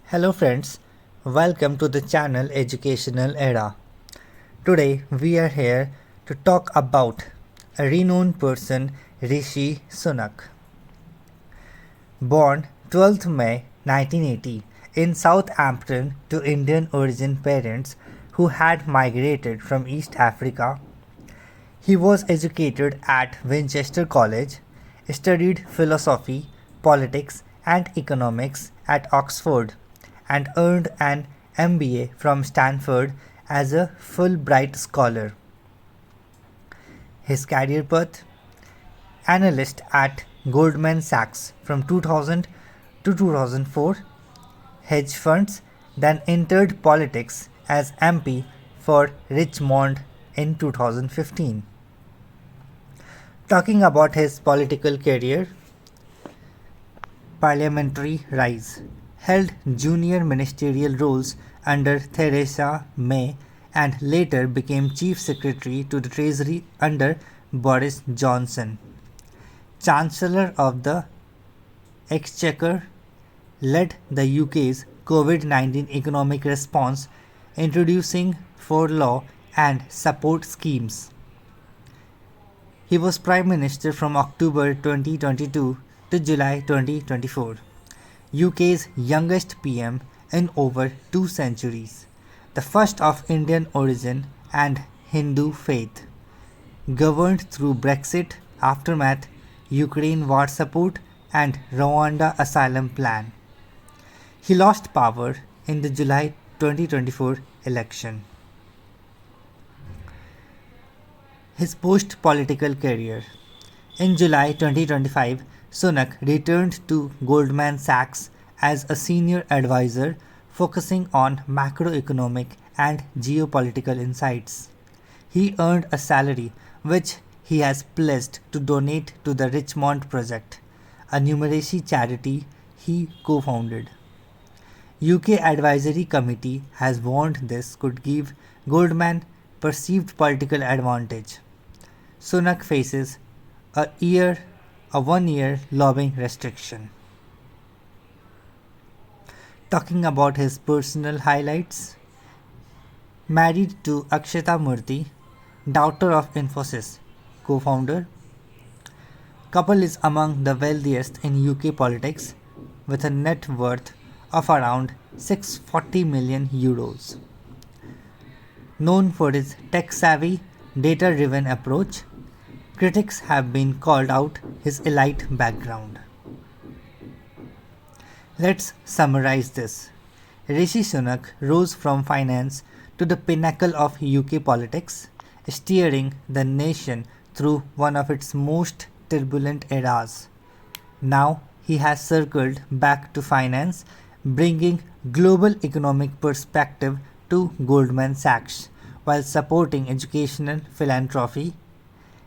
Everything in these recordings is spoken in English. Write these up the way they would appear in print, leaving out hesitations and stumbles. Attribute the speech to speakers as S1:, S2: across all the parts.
S1: Hello friends, welcome to the channel Educational Era. Today we are here to talk about a renowned person, Rishi Sunak. Born 12th May 1980 in Southampton to Indian origin parents who had migrated from East Africa, he was educated at Winchester College, studied philosophy, politics, and economics at Oxford, and earned an MBA from Stanford as a Fulbright scholar. His career path: analyst at Goldman Sachs from 2000 to 2004, hedge funds, then entered politics as MP for Richmond in 2015. Talking about his political career: parliamentary rise, held junior ministerial roles under Theresa May and later became Chief Secretary to the Treasury under Boris Johnson. Chancellor of the Exchequer, led the UK's COVID-19 economic response, introducing furlough and support schemes. He was Prime Minister from October 2022 to July 2024, UK's youngest PM in over 2 centuries, the first of Indian origin and Hindu faith, governed through Brexit aftermath, Ukraine war support, and Rwanda asylum plan. He lost power in the July 2024 election. His post-political career: in July 2025, Sunak returned to Goldman Sachs as a senior advisor focusing on macroeconomic and geopolitical insights. He earned a salary which he has pledged to donate to the Richmond Project, a numeracy charity he co-founded. UK Advisory Committee has warned this could give Goldman perceived political advantage. Sunak faces a 1-year lobbying restriction. Talking about his personal highlights: married to Akshata Murthy, daughter of Infosys co-founder. Couple is among the wealthiest in UK politics with a net worth of around 640 million euros. Known for his tech-savvy, data-driven approach, critics have been called out his elite background. Let's summarize this. Rishi Sunak rose from finance to the pinnacle of UK politics, steering the nation through one of its most turbulent eras. Now he has circled back to finance, bringing global economic perspective to Goldman Sachs while supporting educational philanthropy.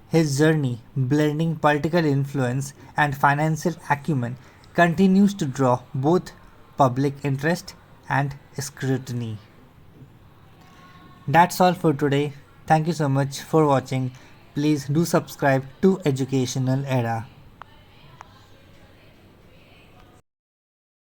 S1: His journey, blending political influence and financial acumen, continues to draw both public interest and scrutiny. That's all for today. Thank you so much for watching. Please do subscribe to Educational Era.